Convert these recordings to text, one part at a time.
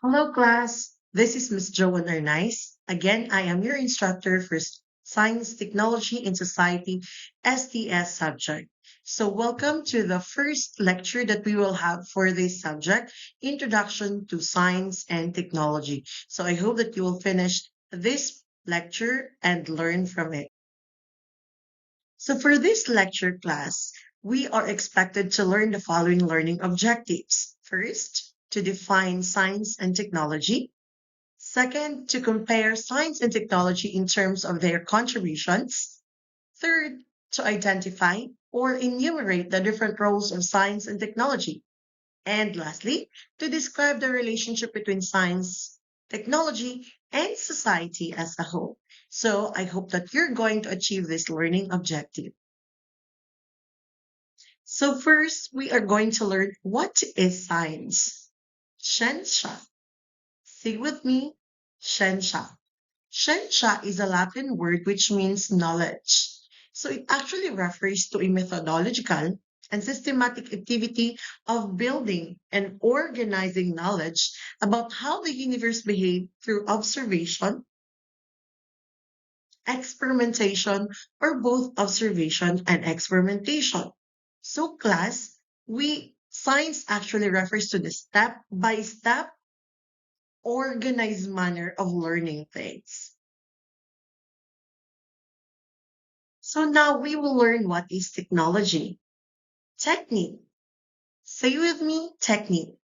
Hello, class. This is Miss Joanne Arnaiz. Again, I am your instructor for Science, Technology, and Society STS subject. So, welcome to the first lecture that we will have for this subject, Introduction to Science and Technology. So, I hope that you will finish this lecture and learn from it. So, for this lecture class, we are expected to learn the following learning objectives. First, to define science and technology. Second, to compare science and technology in terms of their contributions. Third, to identify or enumerate the different roles of science and technology. And lastly, to describe the relationship between science, technology, and society as a whole. So I hope that you're going to achieve this learning objective. So first, we are going to learn what is science. Scientia. Say with me, scientia. Scientia is a Latin word which means knowledge. So it actually refers to a methodological and systematic activity of building and organizing knowledge about how the universe behaves through observation, experimentation, or both observation and experimentation. So class, we science actually refers to the step by step organized manner of learning things. So now we will learn what is technology. Technique. Say with me, technique.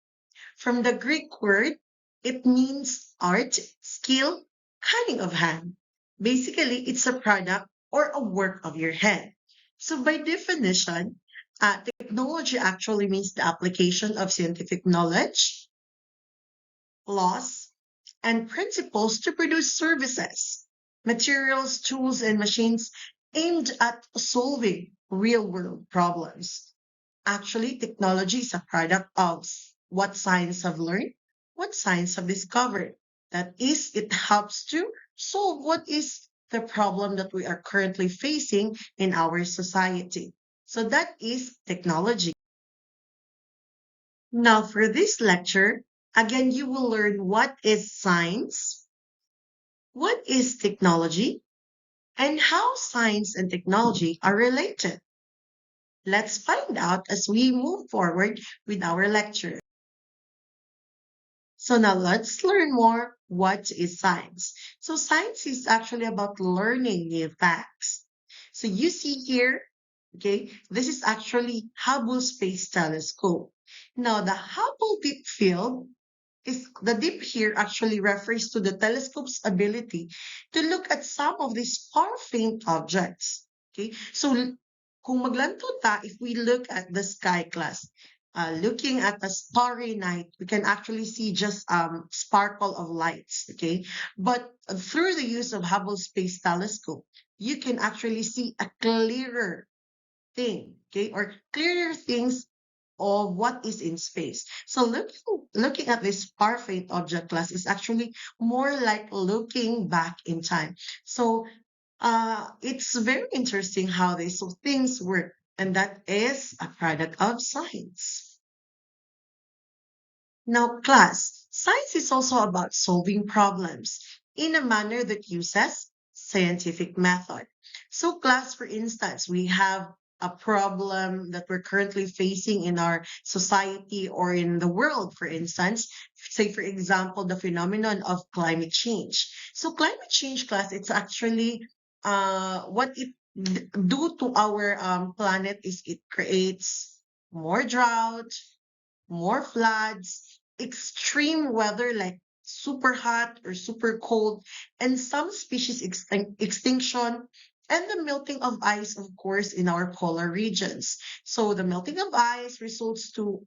From the Greek word, it means art, skill, cunning of hand. Basically, it's a product or a work of your hand. So by definition, technology actually means the application of scientific knowledge, laws, and principles to produce services, materials, tools, and machines aimed at solving real world problems. Actually, technology is a product of what science have learned, what science have discovered. That is, it helps to solve what is the problem that we are currently facing in our society. So that is technology. Now, for this lecture, again, you will learn what is science, what is technology, and how science and technology are related. Let's find out as we move forward with our lecture. So now let's learn more what is science. So science is actually about learning new facts. So you see here, okay, this is actually Hubble Space Telescope. Now the Hubble Deep Field is the deep here actually refers to the telescope's ability to look at some of these far faint objects. Okay, so kung maglanto ta, if we look at the sky class, looking at a starry night, we can actually see just sparkle of lights. Okay, but through the use of Hubble Space Telescope, you can actually see a clearer thing, okay, or clearer things of what is in space. So looking at this far-faint object class is actually more like looking back in time. So it's very interesting how these things work, and that is a product of science. Now, class, science is also about solving problems in a manner that uses scientific method. So, class, for instance, we have a problem that we're currently facing in our society or in the world, for instance, say, for example, the phenomenon of climate change. So, climate change, class, it's actually what it do to our planet is it creates more drought, more floods, extreme weather like super hot or super cold, and some species extinction, and the melting of ice, of course, in our polar regions. So the melting of ice results to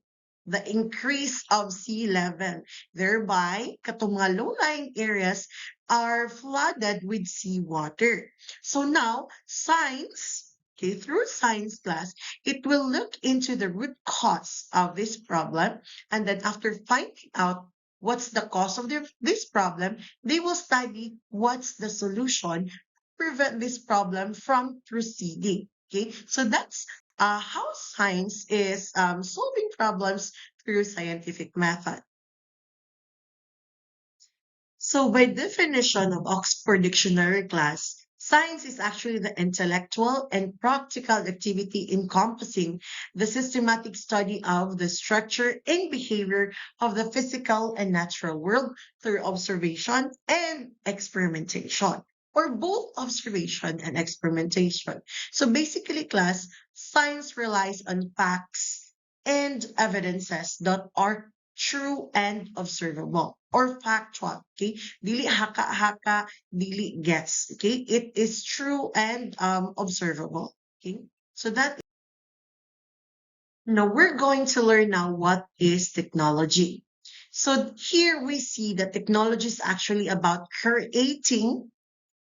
the increase of sea level, thereby katong mga low-lying areas are flooded with seawater. So now, science, okay, through science class, it will look into the root cause of this problem. And then after finding out what's the cause of this problem, they will study what's the solution to prevent this problem from proceeding. Okay, so that's how science is solving problems through scientific method. So, by definition of Oxford Dictionary class, science is actually the intellectual and practical activity encompassing the systematic study of the structure and behavior of the physical and natural world through observation and experimentation, or both observation and experimentation. So, basically, class, science relies on facts and evidences that are true and observable or factual. Okay, dili haka-haka, dili guess. Okay, it is true and observable. Okay, so that now we're going to learn now what is technology. So here we see that technology is actually about creating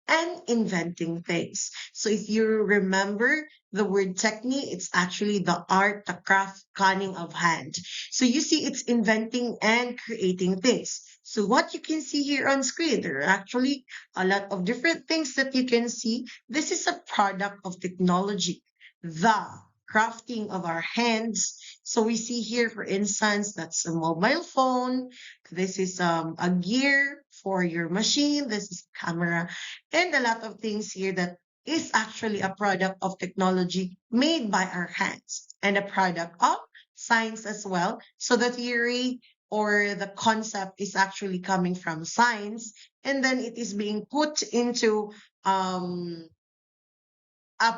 and inventing things. So if you remember the word technique, it's actually the art, the craft, cunning of hand. So you see it's inventing and creating things. So what you can see here on screen, there are actually a lot of different things that you can see. This is a product of technology, the crafting of our hands. So we see here, for instance, that's a mobile phone. This is a gear for your machine. This is camera and a lot of things here that is actually a product of technology made by our hands and a product of science as well. So the theory or the concept is actually coming from science, and then it is being put into a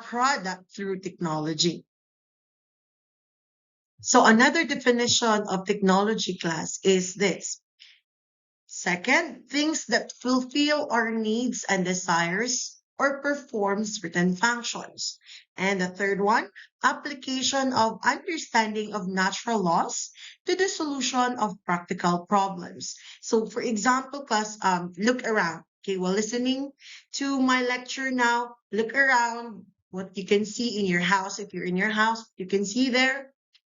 product through technology. So another definition of technology class is this. Second, things that fulfill our needs and desires or perform certain functions. And the third one, application of understanding of natural laws to the solution of practical problems. So for example, class, look around. Okay, while listening to my lecture now, look around what you can see in your house. If you're in your house, you can see there.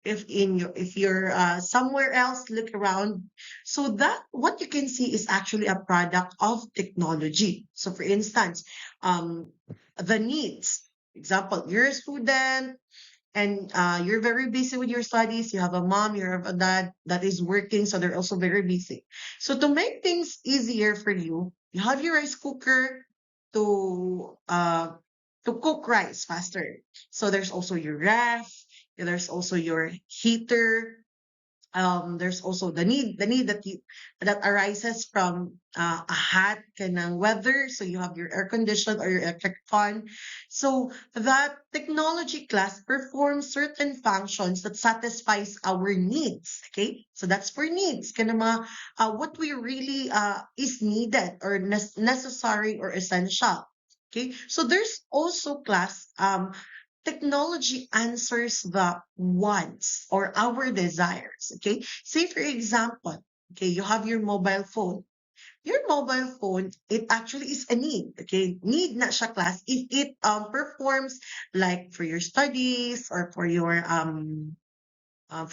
If you're somewhere else, look around, so that what you can see is actually a product of technology. So for instance, um, the needs. Example, you're a student and you're very busy with your studies. You have a mom, you have a dad that is working, so they're also very busy. So to make things easier for you, you have your rice cooker to uh, to cook rice faster. So there's also your ref, there's also your heater, there's also the need that arises from a hot kind of weather, so you have your air condition or your electric fan. So that technology class performs certain functions that satisfies our needs. Okay, so that's for needs kind of what we really is needed or necessary or essential. Okay, so there's also class, technology answers the wants or our desires. Okay. Say, for example, okay, you have your mobile phone. Your mobile phone, it actually is a need. Okay. Need na siya class if it performs like for your studies or for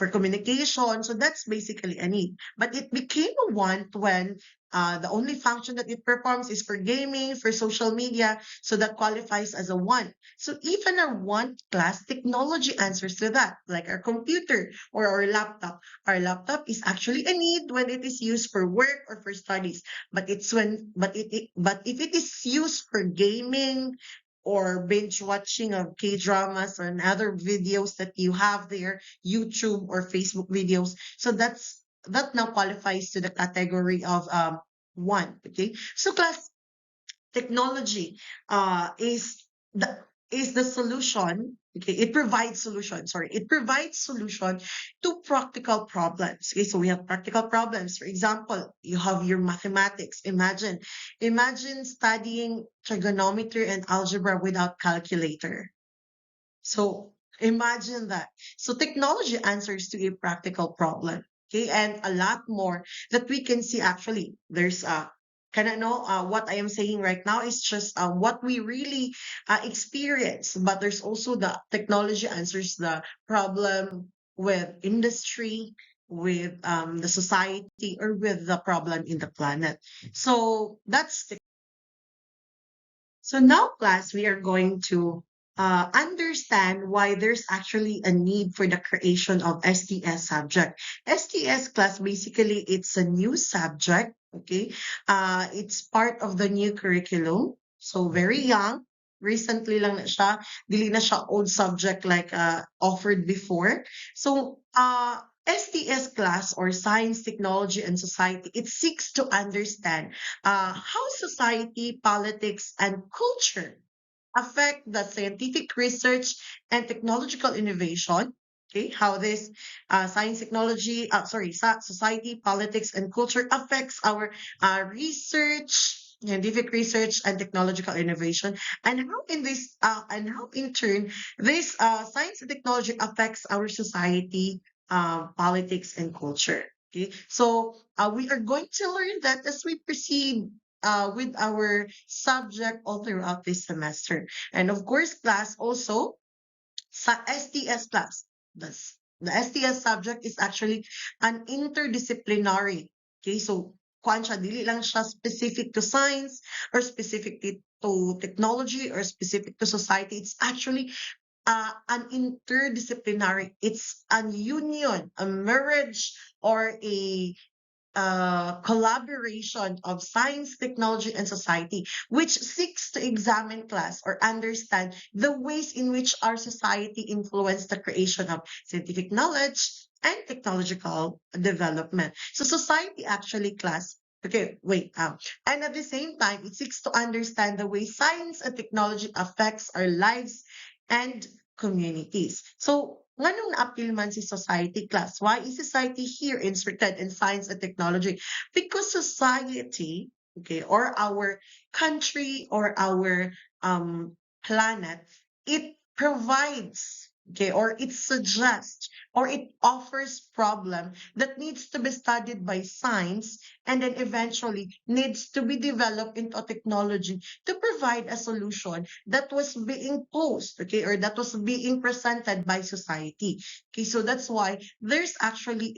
communication. So that's basically a need. But it became a want when the only function that it performs is for gaming, for social media. So that qualifies as a want. So even our want class, technology answers to that, like our computer or our laptop. Our laptop is actually a need when it is used for work or for studies. But it's when, but if it is used for gaming, or binge watching of K dramas or other videos that you have there, YouTube or Facebook videos. So that now qualifies to the category of one. Okay. So class, technology is the solution. Okay, it provides solution. Sorry, it provides solution to practical problems. Okay, so we have practical problems. For example, you have your mathematics. Imagine studying trigonometry and algebra without calculator. So imagine that. So technology answers to a practical problem. Okay, and a lot more that we can see. Actually, there's kind of know what I am saying right now is just what we really experience, but there's also the technology answers the problem with industry, with the society, or with the problem in the planet. So that's so now, class, we are going to understand why there's actually a need for the creation of STS subject. STS class, basically, it's a new subject Okay. It's part of the new curriculum. So very young. Recently lang na siya. Dili na siya old subject like offered before. So STS class or Science, Technology, and Society, it seeks to understand how society, politics, and culture affect the scientific research and technological innovation. Okay, how this science, technology, society, politics, and culture affects our research, scientific research, and technological innovation, and how in turn this science and technology affects our society, politics, and culture. Okay, so we are going to learn that as we proceed with our subject all throughout this semester. And of course, class also sa STS class. The STS subject is actually an interdisciplinary. Okay, so kuan siya, dili lang siya specific to science or specific to technology or specific to society. It's actually an interdisciplinary. It's an union, a marriage, or a collaboration of science, technology, and society, which seeks to examine class or understand the ways in which our society influence the creation of scientific knowledge and technological development. So society actually class. Okay, wait. And at the same time, it seeks to understand the way science and technology affects our lives and communities. So, nganong na-appeal man si society class? Why is society here inserted in science and technology? Because society, okay, or our country or our planet, it provides, okay, or it suggests or it offers problem that needs to be studied by science and then eventually needs to be developed into a technology to provide a solution that was being posed, okay, or that was being presented by society. Okay, so that's why there's actually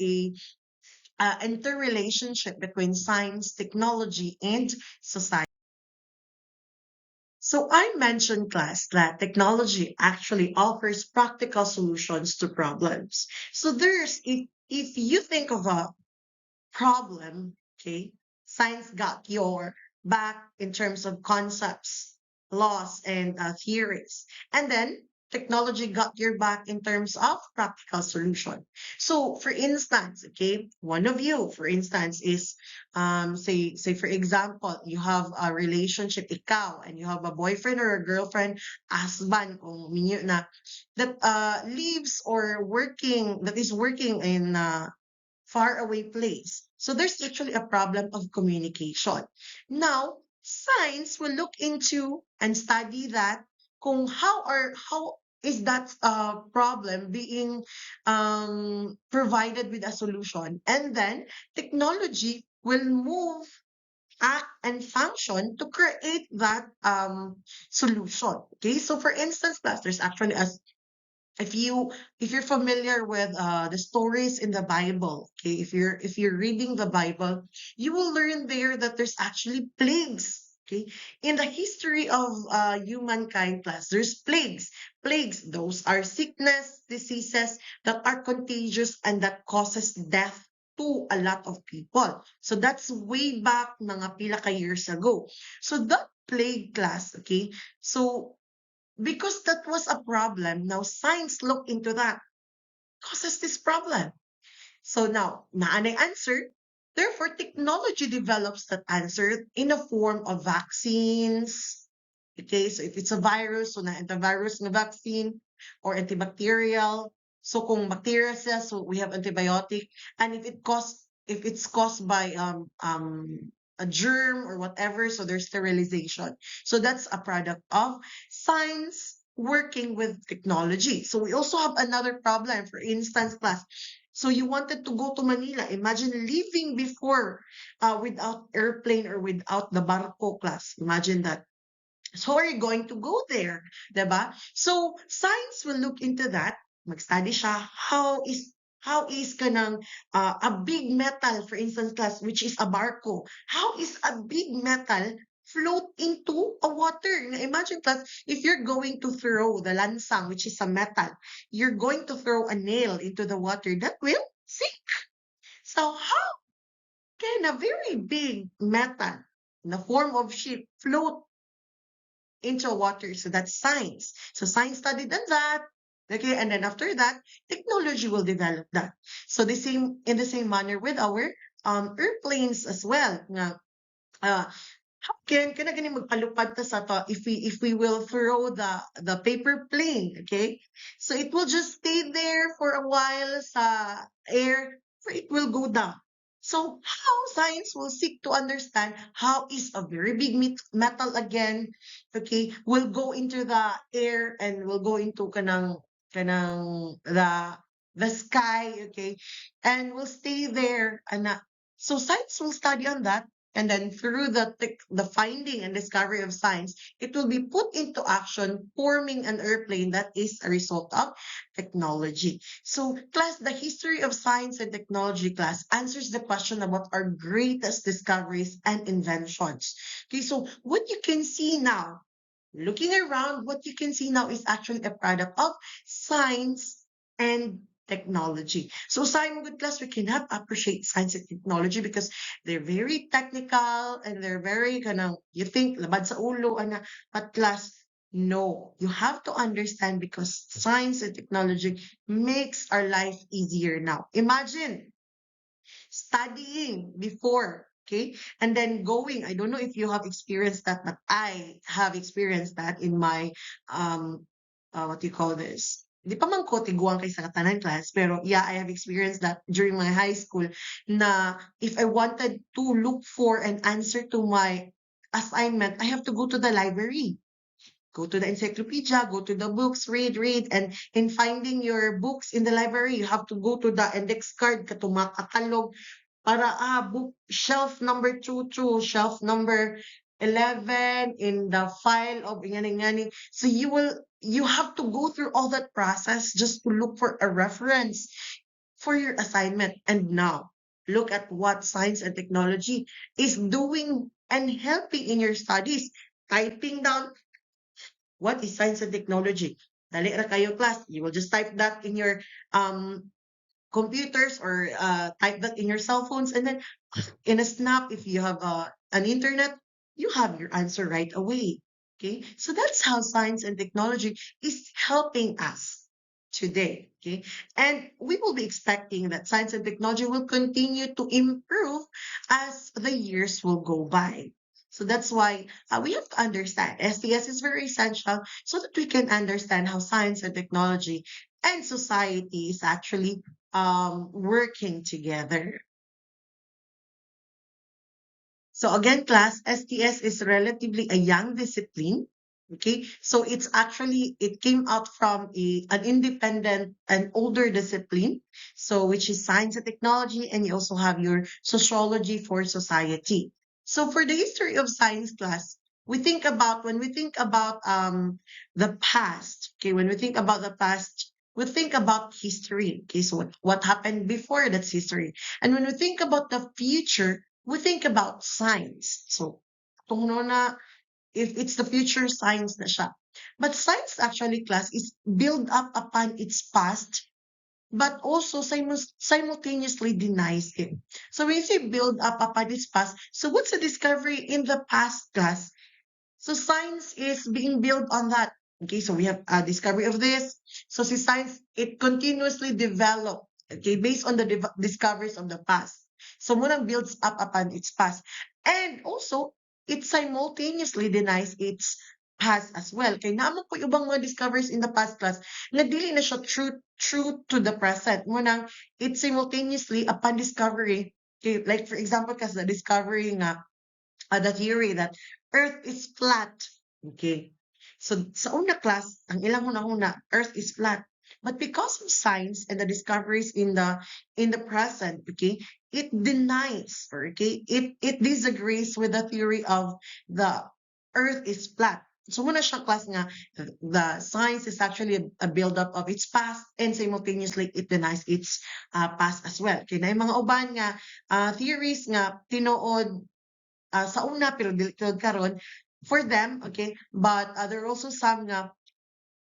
a interrelationship between science, technology, and society. So I mentioned class that technology actually offers practical solutions to problems. So if you think of a problem, okay, science got your back in terms of concepts, laws, and theories. And then technology got your back in terms of practical solution. So for instance, okay, one of you, for instance, is say for example, you have a relationship, ikaw, and you have a boyfriend or a girlfriend, husband, o minyo na, that lives or working, that is working in far away place. So there's actually a problem of communication. Now, science will look into and study that kung how is that problem being provided with a solution. And then technology will move, act, and function to create that solution. Okay, so for instance, class, there's actually a if you're familiar with the stories in the Bible, okay, if you're reading the Bible, you will learn there that there's actually plagues. Okay, in the history of humankind, class, there's plagues. Plagues, those are sickness, diseases that are contagious and that causes death to a lot of people. So that's way back mga pila ka years ago. So that plague class, okay, so because that was a problem. Now science looked into that. Causes this problem. So now, naanay answer. Therefore, technology develops that answer in a form of vaccines. Okay, so if it's a virus, so na antivirus na vaccine or antibacterial. So kung bacteria siya, so we have antibiotic. And if it's caused by a germ or whatever, so there's sterilization. So that's a product of science working with technology. So we also have another problem, for instance, class. So you wanted to go to Manila. Imagine living before without airplane or without the barco, class. Imagine that. So are you going to go there? Diba? So science will look into that. Mag-study siya. How is kanang a big metal, for instance, class, which is a barco. How is a big metal float into a water? Now, imagine, class, if you're going to throw the lansang, which is a metal, you're going to throw a nail into the water, that will sink. So how can a very big metal in the form of ship float into water. So that's science. So science studied on that. Okay, and then after that, technology will develop that. So the same in the same manner with our airplanes as well. Uh, how can gani magpalupad ta sa to if we will throw the paper plane, okay? So it will just stay there for a while sa air, for it will go down. So how science will seek to understand how is a very big metal again, okay, will go into the air and will go into kanang the sky, okay, and will stay there and so science will study on that, and then through the finding and discovery of science, it will be put into action, forming an airplane that is a result of technology. So, class, the history of science and technology class answers the question about our greatest discoveries and inventions. Okay, so what you can see now, looking around, what you can see now is actually a product of science and technology. So, Simon Good Class, we cannot appreciate science and technology because they're very technical and they're very you think labad sa ulo ana, but class, no, you have to understand because science and technology makes our life easier now. Imagine studying before, okay, and then going. I don't know if you have experienced that, but I have experienced that in my what do you call this? Di pa man ko tiguang kay sa katanan class, pero yeah, I have experienced that during my high school na if I wanted to look for an answer to my assignment, I have to go to the library, go to the encyclopedia, go to the books, read, and in finding your books in the library, you have to go to the index card kato makatalog para book shelf number 2 to shelf number 11 in the file of ingani. So you have to go through all that process just to look for a reference for your assignment. And now look at what science and technology is doing and helping in your studies. Typing down what is science and technology. Dali ra kayo class. You will just type that in your computers or type that in your cell phones, and then in a snap, if you have an internet, you have your answer right away. Okay, so that's how science and technology is helping us today. Okay, and we will be expecting that science and technology will continue to improve as the years will go by. So that's why we have to understand STS is very essential so that we can understand how science and technology and society is actually working together. So again, class, STS is relatively a young discipline. Okay, so it's actually it came out from an independent and older discipline, so which is science and technology, and you also have your sociology for society. So for the history of science class, we think about when we think about the past. Okay, when we think about the past, we think about history. Okay, so what happened before, that's history, and when we think about the future, we think about science. So, kung no na, if it's the future, science na siya. But science actually, class, is built up upon its past, but also simultaneously denies it. So when you say build up upon its past, so what's the discovery in the past, class? So science is being built on that. Okay, so we have a discovery of this. So see, science, it continuously developed, okay, based on the discoveries of the past. So muna builds up upon its past. And also, it simultaneously denies its past as well. Kaya naman po yung ibang mga discoveries in the past class na dili na siya true to the present. Munang, it simultaneously, upon discovery, okay, like for example, kasi the discovery nga, the theory that Earth is flat. Okay. So sa una class, ang ilang una Earth is flat. But because of science and the discoveries in the present, okay, it denies or it disagrees with the theory of the Earth is flat. So muna siya class nga the science is actually a build-up of its past and simultaneously it denies its past as well. Okay, na yung mga uban nga theories nga tinuod sa una pero dili karon for them, okay, but there are also some nga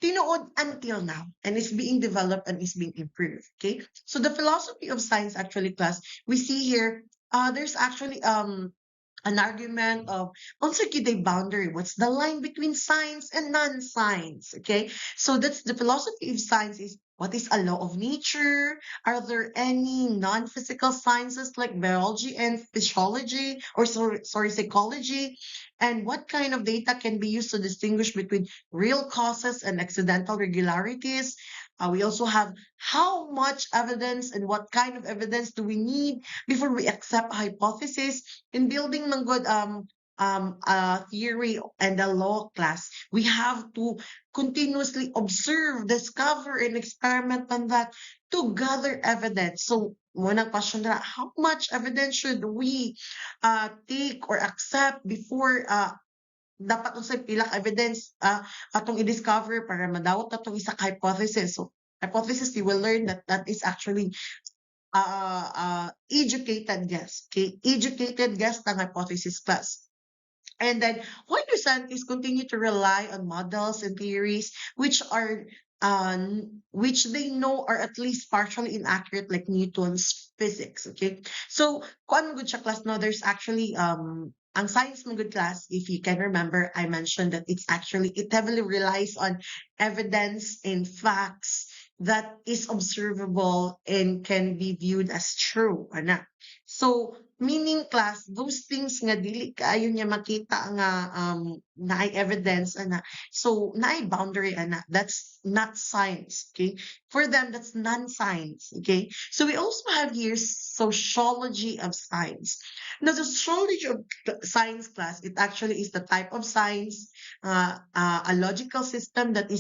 tinuod until now and is being developed and is being improved. Okay, so the philosophy of science actually, class, we see here there's actually an argument of also the boundary. What's the line between science and non-science? Okay, so that's the philosophy of science is what is a law of nature? Are there any non-physical sciences like biology and physiology or sorry psychology? And what kind of data can be used to distinguish between real causes and accidental regularities? We also have how much evidence and what kind of evidence do we need before we accept a hypothesis in building ng good theory and a law class. We have to continuously observe, discover, and experiment on that to gather evidence. So, one question na, how much evidence should we take or accept before dapat unsay pila ka evidence atong i-discover para madawat atong isa ka hypothesis. So, hypothesis, you will learn that that is actually educated guess. Okay, educated guess ng hypothesis class. And then, why do scientists continue to rely on models and theories which they know are at least partially inaccurate, like Newton's physics? Okay, so kung ano good siya class, no, there's actually ang science mo good class, if you can remember, I mentioned that it heavily relies on evidence and facts that is observable and can be viewed as true, ana. So, meaning class, those things nga dili kaayo niya makita nga naay evidence ana. So, naay boundary ana. That's not science, okay? For them, that's non-science, okay? So, we also have here sociology of science. Now, the sociology of science class, it actually is the type of science, a logical system that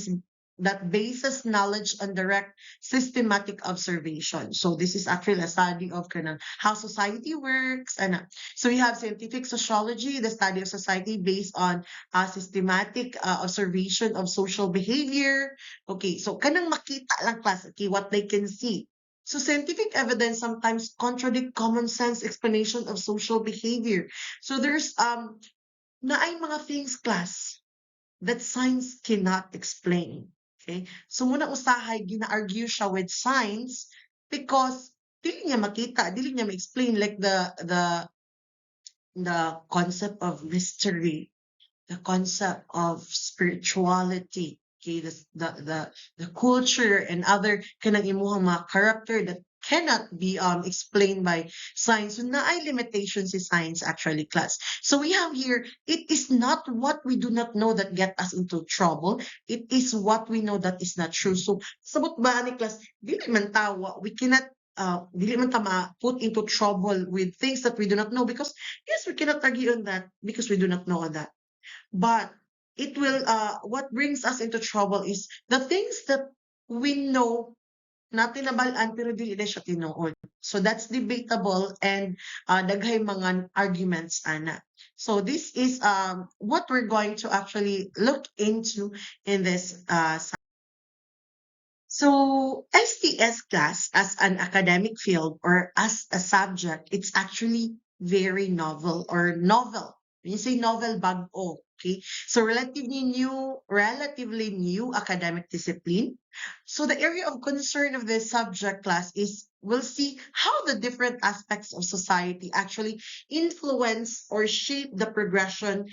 bases knowledge on direct systematic observation. So this is actually a study of kind of how society works. And so we have scientific sociology, the study of society based on systematic observation of social behavior. Okay, so kanang makita lang class, okay, what they can see. So scientific evidence sometimes contradict common sense explanation of social behavior. So there's naay mga things class that science cannot explain. Okay? So muna usahay, gina-argue siya with science because dili niya makita, dili niya ma-explain like the concept of mystery, the concept of spirituality, okay, the culture and other kanang imuhang mga character that cannot be explained by science. So naay limitations in science actually class. So we have here, it is not what we do not know that get us into trouble. It is what we know that is not true. So sabot ba ni class, dili man tawa, we cannot dili man ta put into trouble with things that we do not know because yes, we cannot argue on that because we do not know that. But it will what brings us into trouble is the things that we know natin nabalaan pero dili na siya tinuod. So that's debatable and daghay mga arguments ana. So this is what we're going to actually look into in this so STS class as an academic field or as a subject, it's actually very novel or novel. When you say novel, bago, okay? So relatively new academic discipline. So the area of concern of this subject class is we'll see how the different aspects of society actually influence or shape the progression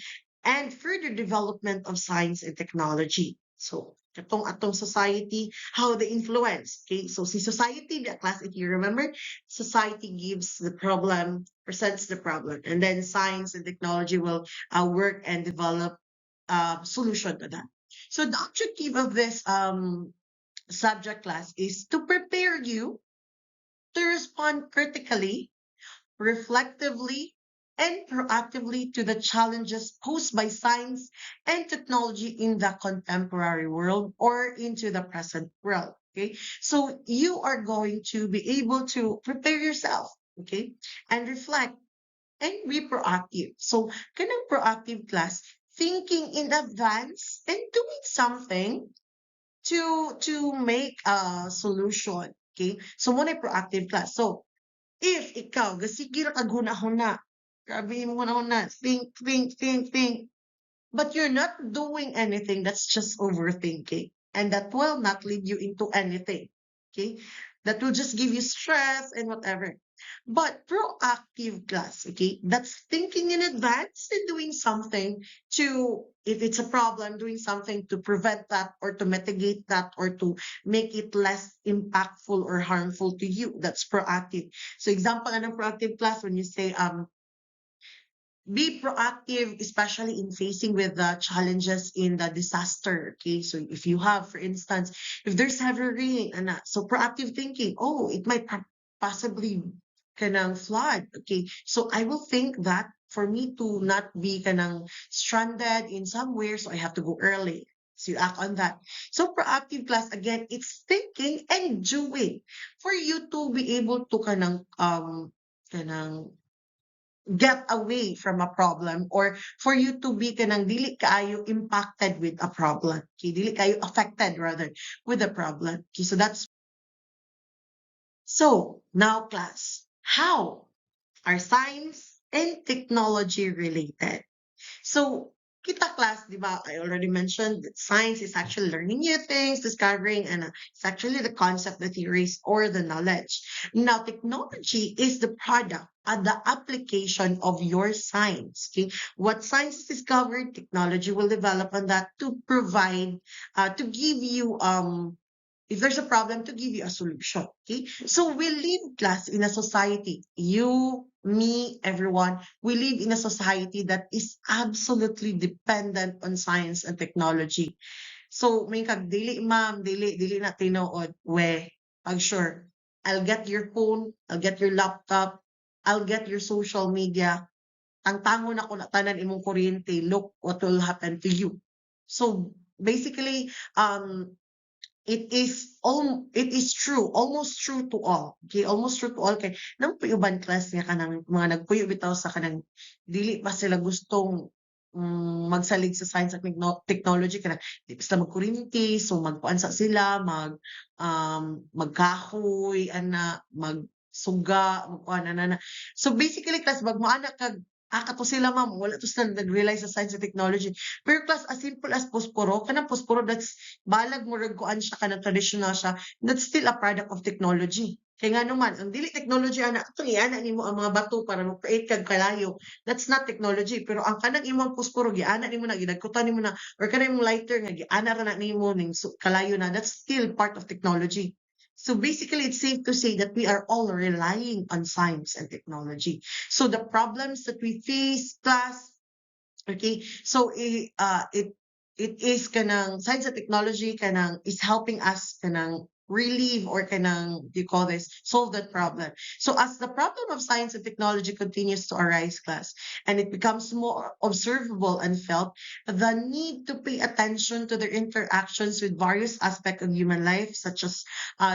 and further development of science and technology. So katong atong society, how they influence. Okay, so si society, the class, if you remember, society gives the problem, presents the problem, and then science and technology will work and develop solution to that. So the objective of this subject class is to prepare you to respond critically, reflectively, and proactively to the challenges posed by science and technology in the contemporary world or into the present world. Okay, so you are going to be able to prepare yourself, okay, and reflect and be proactive. So, kanang proactive class, thinking in advance and doing something to make a solution. Okay, so muna proactive class. So, if ikaw, gasige ra kag huna-huna, grabe mo huna-huna, think, but you're not doing anything, that's just overthinking. And that will not lead you into anything. Okay? That will just give you stress and whatever. But proactive class, okay, that's thinking in advance and doing something to, if it's a problem, doing something to prevent that or to mitigate that or to make it less impactful or harmful to you. That's proactive. So example, ano proactive class when you say be proactive, especially in facing with the challenges in the disaster. Okay, so if you have, for instance, if there's heavy rain, and so proactive thinking, oh, it might possibly kanang flood. Okay, so I will think that for me to not be kanang stranded in somewhere, so I have to go early. So you act on that. So proactive class again, it's thinking and doing for you to be able to kanang get away from a problem or for you to be kanang dili kaayo impacted with a problem. Okay, dili kayo affected rather with a problem. Okay, so that's so now class. How are science and technology related? So, kita class, di ba, I already mentioned that science is actually learning new things, discovering, and it's actually the concept, the theories, or the knowledge. Now, technology is the product and the application of your science. Okay, what science is discovered, technology will develop on that to provide, to give you if there's a problem to give you a solution. Okay. So we live class in a society. You, me, everyone, we live in a society that is absolutely dependent on science and technology. So may kag dili ma'am, dili na tinuod. We, pag sure, I'll get your phone, I'll get your laptop, I'll get your social media. Ang tango na ko na tanan imong kuryente, look what will happen to you. So basically, it is true, almost true to all. Okay, almost true to all kay nang puyuban class nga kanang mga nagpuyo bitaw sa kanang dili pa sila gustong magsalig sa science at technology kanang di pa sila magkurinti, so magkuan sa sila, magkahoy ana, magsuga, magkuan ana na. So basically class magmoana kag kato sila ma'am, wala to sila nag-realize sa science and technology. Pero class as simple as posporo, kanang posporo that's balag mo rag kuan siya kanang traditional siya, that's still a product of technology. Kaya nga naman, ang dili technology ana, ato ana nimo ang mga bato para mo-create kag kalayo. That's not technology. Pero ang kanang imong posporo, giana nimo na, ginagkutan nimo na, or kanang imong lighter nga giana ra na nimo ning kalayo na, that's still part of technology. So basically, it's safe to say that we are all relying on science and technology. So the problems that we face, class, okay, so it is kanang science and technology kanang is helping us kanang relieve or kanang you call this solve that problem. So as the problem of science and technology continues to arise, class, and it becomes more observable and felt, the need to pay attention to their interactions with various aspects of human life, such as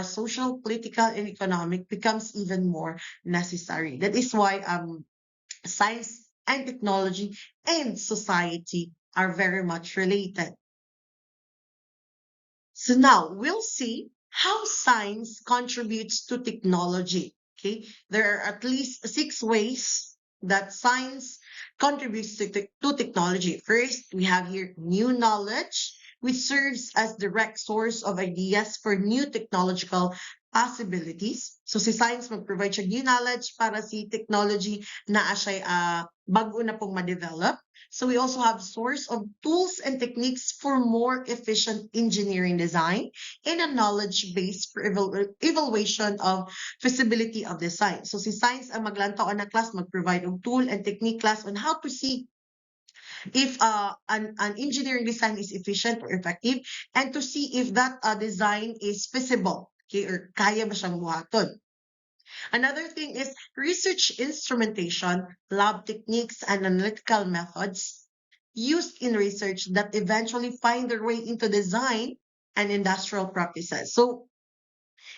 social, political, and economic, becomes even more necessary. That is why science and technology and society are very much related. So now we'll see how science contributes to technology. Okay, there are at least 6 ways that science contributes to technology. First, we have here new knowledge, which serves as direct source of ideas for new technological possibilities. So si science mag-provide siya new knowledge para si technology na siya bago na pong ma-develop. So we also have source of tools and techniques for more efficient engineering design and a knowledge base for evaluation of feasibility of design. So si science ang maglantaw na class, mag-provide of tool and technique class on how to see if an engineering design is efficient or effective and to see if that design is feasible. Okay, or kaya ba siyang buhaton. Another thing is research instrumentation, lab techniques, and analytical methods used in research that eventually find their way into design and industrial practices. So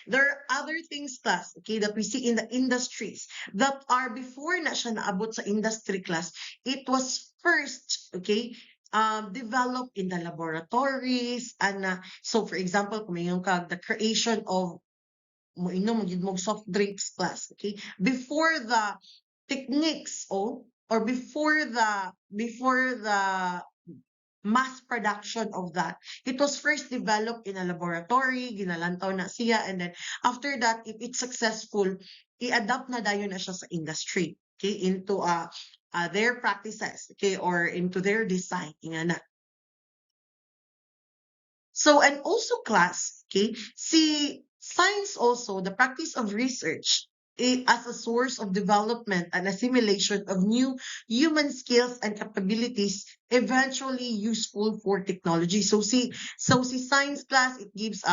there are other things, class, okay, that we see in the industries that are before na siya naabot sa industry class. It was first, okay, developed in the laboratories and so for example, kung mayroon ka the creation of moinom gyud mo soft drinks class, okay, before the techniques or before the mass production of that. It was first developed in a laboratory, ginalantaw na siya, and then after that, if it's successful, i-adapt na dayon na siya sa industry, okay, into their practices, okay, or into their design. Nga na. So, and also class, okay, see, science also, the practice of research as a source of development and assimilation of new human skills and capabilities eventually useful for technology. So see science class, it gives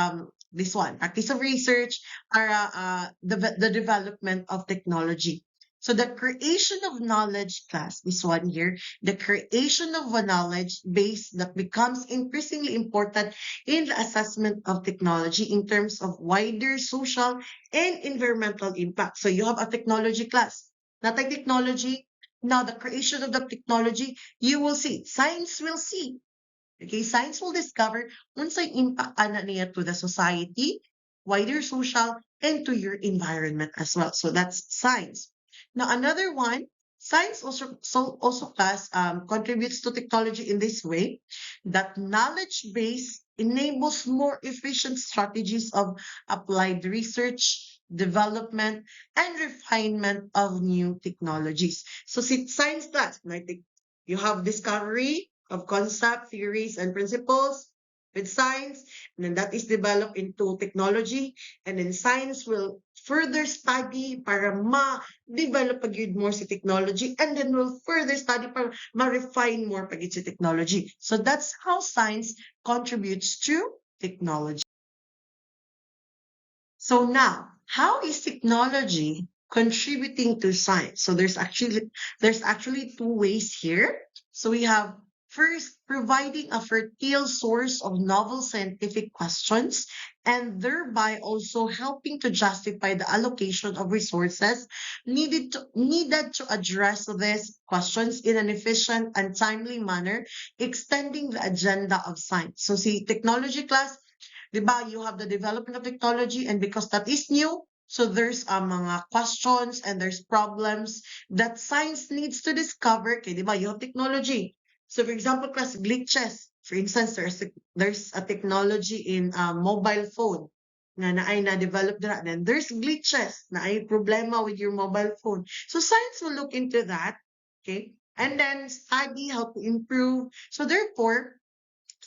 this one, practice of research, para the development of technology. So the creation of knowledge class, this one here, the creation of a knowledge base that becomes increasingly important in the assessment of technology in terms of wider social and environmental impact. So you have a technology class, not like technology. Now, the creation of the technology, you will see, science will see. Okay, science will discover unsay impact ana niya to the society, wider social, and to your environment as well. So that's science. Now, another one, science also class contributes to technology in this way that knowledge base enables more efficient strategies of applied research, development, and refinement of new technologies. So, science class, like you have discovery of concept, theories, and principles with science, and then that is developed into technology, and then science will further study para ma-develop pag more sa technology, and then will further study para ma-refine more pag sa technology. So that's how science contributes to technology. So now, how is technology contributing to science? So there's actually two ways here. So we have first providing a fertile source of novel scientific questions and thereby also helping to justify the allocation of resources needed to address these questions in an efficient and timely manner, extending the agenda of science. So see, technology class, 'di ba, you have the development of technology, and because that is new, so there's mga questions and there's problems that science needs to discover. Okay, 'di ba, you have technology. So for example, class glitches. For instance, there's a technology in mobile phone na naay na-develop na, then there's glitches na ay problema with your mobile phone. So science will look into that, okay? And then study how to improve. So therefore,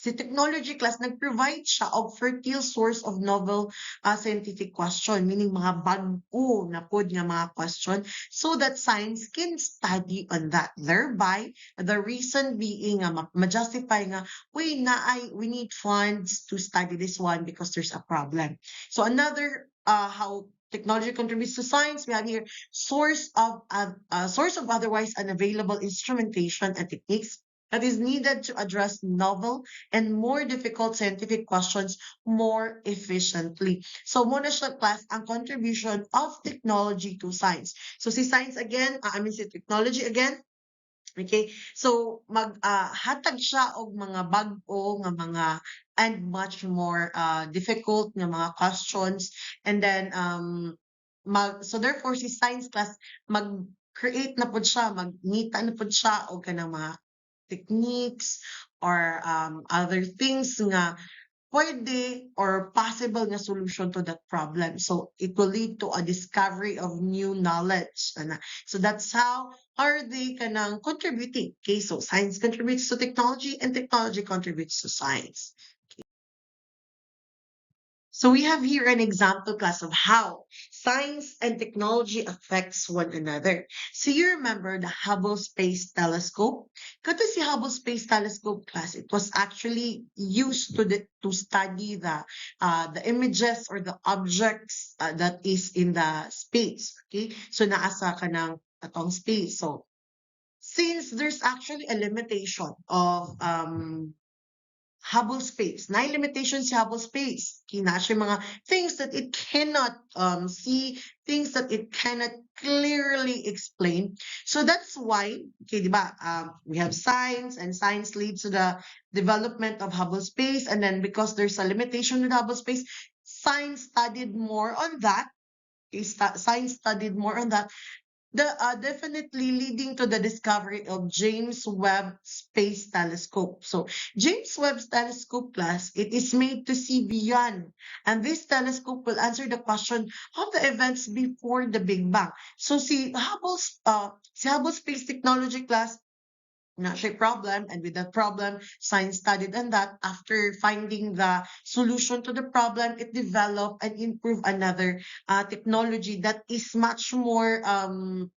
si technology class, nag-provide siya of fertile source of novel scientific question, meaning mga bago na pod nga mga question, so that science can study on that. Thereby, the reason being ma-justify nga, we need funds to study this one because there's a problem. So another how technology contributes to science, we have here source of otherwise unavailable instrumentation and techniques that is needed to address novel and more difficult scientific questions more efficiently. So muna siya class ang contribution of technology to science. So si science again, si technology again, okay? So hatag siya og mga bag-o nga mga and much more difficult nga mga questions, and then so therefore si science class mag-create na pud siya, magnita na pud siya og kanang mga techniques or other things nga pwede or possible nga solution to that problem. So it will lead to a discovery of new knowledge. So that's how are they kanang contributing. Okay, so science contributes to technology and technology contributes to science. So we have here an example class of how science and technology affects one another. So you remember the Hubble Space Telescope? Kato si Hubble Space Telescope class, it was actually used to study the images or the objects that is in the space. Okay, so naasa ka ng atong space. So since there's actually a limitation of Hubble space. Na limitations si Hubble space. Kina siya mga things that it cannot see, things that it cannot clearly explain. So that's why, okay, di ba, we have science, and science leads to the development of Hubble space, and then because there's a limitation with Hubble space, science studied more on that. Science studied more on that definitely leading to the discovery of James Webb Space Telescope. So, James Webb Telescope class, it is made to see beyond, and this telescope will answer the question of the events before the Big Bang. So, si Hubble Space Technology class, not a problem, and with that problem, science studied on that. After finding the solution to the problem, it developed and improved another technology that is much more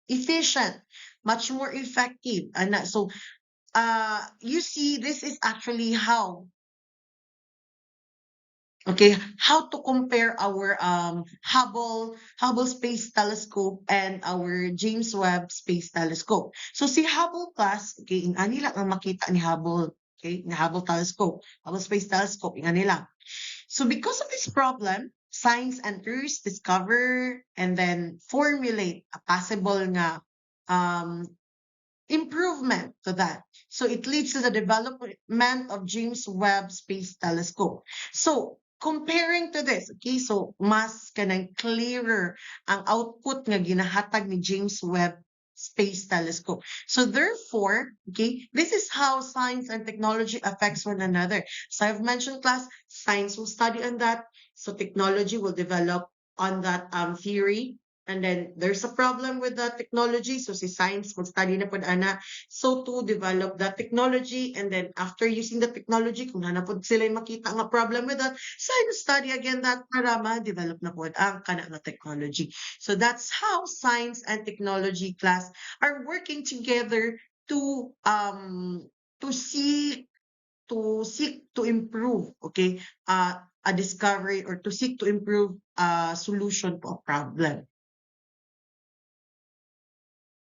efficient, much more effective. And so you see, this is actually how, okay, how to compare our Hubble Space Telescope and our James Webb Space Telescope. So si Hubble class, okay, ing nila ang makita ni Hubble, okay, ni Hubble Telescope, Hubble Space Telescope, ing nila. So because of this problem, science enters, discover, and then formulate a possible nga um, improvement to that. So it leads to the development of James Webb Space Telescope. So comparing to this, okay, so mas kanang clearer ang output nga ginahatag ni James Webb Space Telescope. So therefore, okay, this is how science and technology affects one another. So I've mentioned class, science will study on that. So technology will develop on that theory, and then there's a problem with the technology. So si science mag-study na pod ana. So to develop that technology, and then after using the technology, kung na pod sila yung makita nga problem with that, science study again that para ma-develop na pod ang kana nga technology. So that's how science and technology class are working together to see seek to improve, okay, a discovery, or to seek to improve a solution to a problem.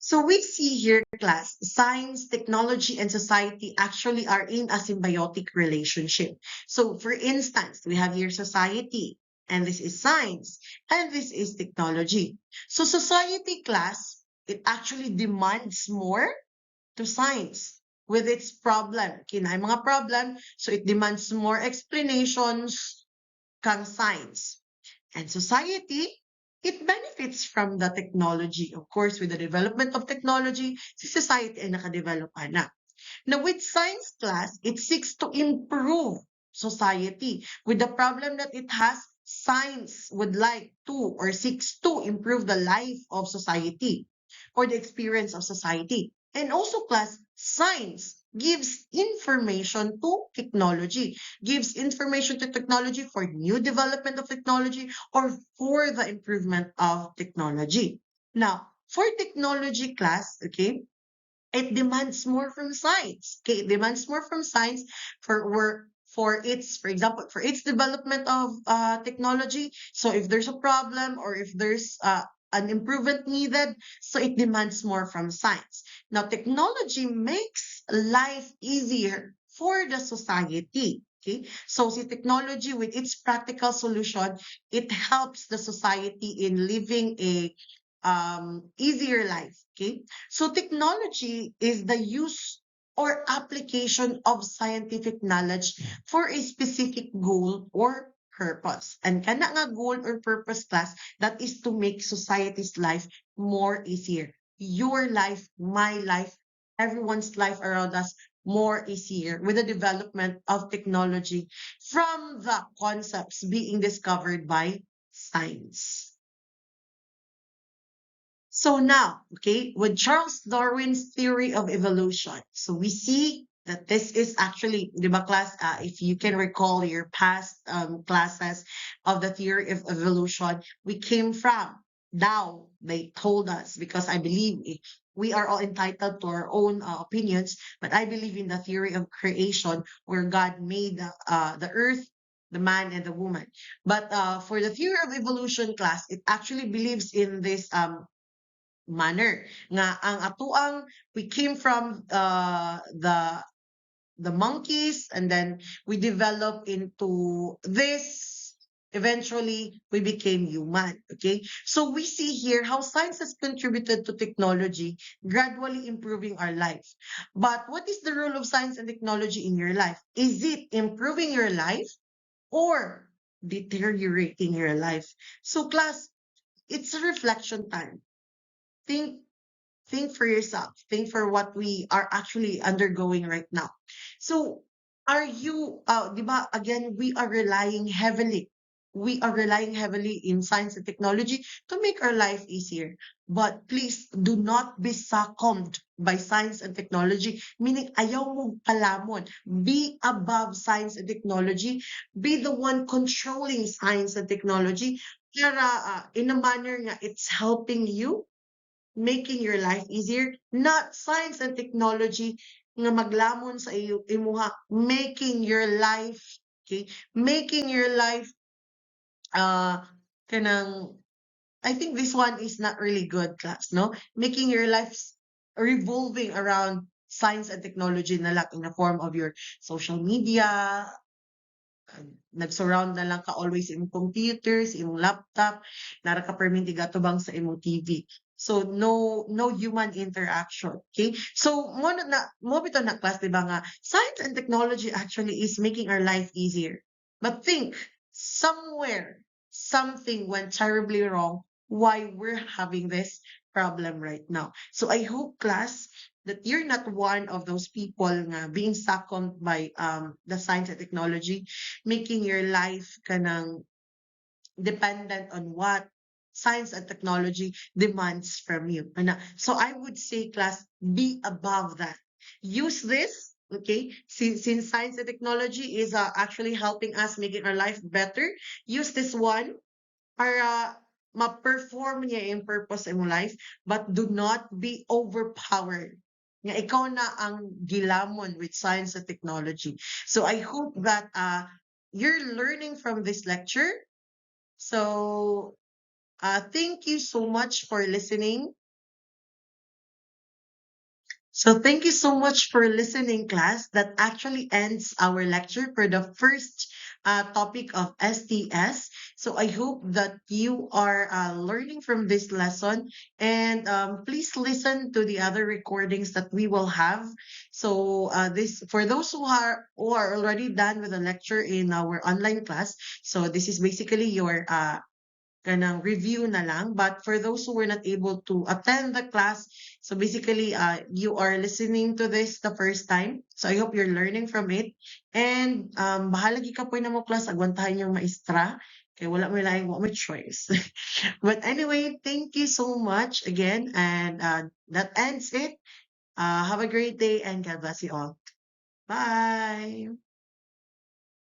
So we see here, class, science, technology, and society actually are in a symbiotic relationship. So for instance, we have here society, and this is science, and this is technology. So society, class, it actually demands more to science with its problem. Kinay mga problem, so it demands more explanations kang science. And society, it benefits from the technology. Of course, with the development of technology, si society ay nakadevelop na. Now, with science class, it seeks to improve society. With the problem that it has, science would like to, or seeks to, improve the life of society or the experience of society. And also, class, science gives information to technology, gives information to technology for new development of technology or for the improvement of technology. Now, for technology class, okay, it demands more from science. Okay, it demands more from science for work, for example, for its development of technology. So if there's a problem, or if there's an improvement needed, so it demands more from science. Now, technology makes life easier for the society. Okay, so see, technology with its practical solution, it helps the society in living a easier life. Okay, so technology is the use or application of scientific knowledge for a specific goal or purpose. And kana nga goal or purpose, class, that is to make society's life more easier. Your life, my life, everyone's life around us more easier with the development of technology from the concepts being discovered by science. So now, okay, with Charles Darwin's theory of evolution, so we see that this is actually, di ba, class, if you can recall your past classes of the theory of evolution, we came from. Now they told us, because I believe we are all entitled to our own opinions, but I believe in the theory of creation, where God made the earth, the man, and the woman. But for the theory of evolution, class, it actually believes in this manner nga ang atuang, we came from the monkeys, and then we developed into this. Eventually, we became human. Okay, so we see here how science has contributed to technology, gradually improving our life. But what is the role of science and technology in your life? Is it improving your life or deteriorating your life? So class, it's a reflection time. Think think for yourself, think for what we are actually undergoing right now. So, are you, di ba, again, we are relying heavily in science and technology to make our life easier. But please do not be succumbed by science and technology, meaning ayaw mong palamon. Be above science and technology. Be the one controlling science and technology para in a manner nga it's helping you, making your life easier, not science and technology nga maglamon sa iyo imuha, making your life, okay, making your life uh kanang, I think this one is not really good, class, no? Making your life revolving around science and technology na lang in the form of your social media, nag-surround na lang ka always sa imong computer, sa imong laptop, nara ka perminti gatubang sa imong TV. So no human interaction. Okay? So mo bitaw na class, di ba nga, science and technology actually is making our life easier. But think, somewhere something went terribly wrong why we're having this problem right now. So I hope, class, that you're not one of those people nga being succumbed by the science and technology, making your life kanang dependent on what science and technology demands from you. So I would say, class, be above that. Use this, okay? Since science and technology is actually helping us making our life better, use this one para ma-perform niya yung purpose in life, but do not be overpowered. Nga ikaw na ang gilamon with science and technology. So I hope that you're learning from this lecture. So thank you so much for listening. So thank you so much for listening, class. That actually ends our lecture for the first topic of STS. So I hope that you are learning from this lesson, and please listen to the other recordings that we will have. So this, for those who are already done with the lecture in our online class. So this is basically your kanang review na lang. But for those who were not able to attend the class, so basically, you are listening to this the first time. So I hope you're learning from it. And bahala gi ka po na mo, class, agwantahan yung maestra. Kaya wala mo lang, wala mo choice. But anyway, thank you so much again. And that ends it. Have a great day and God bless you all. Bye.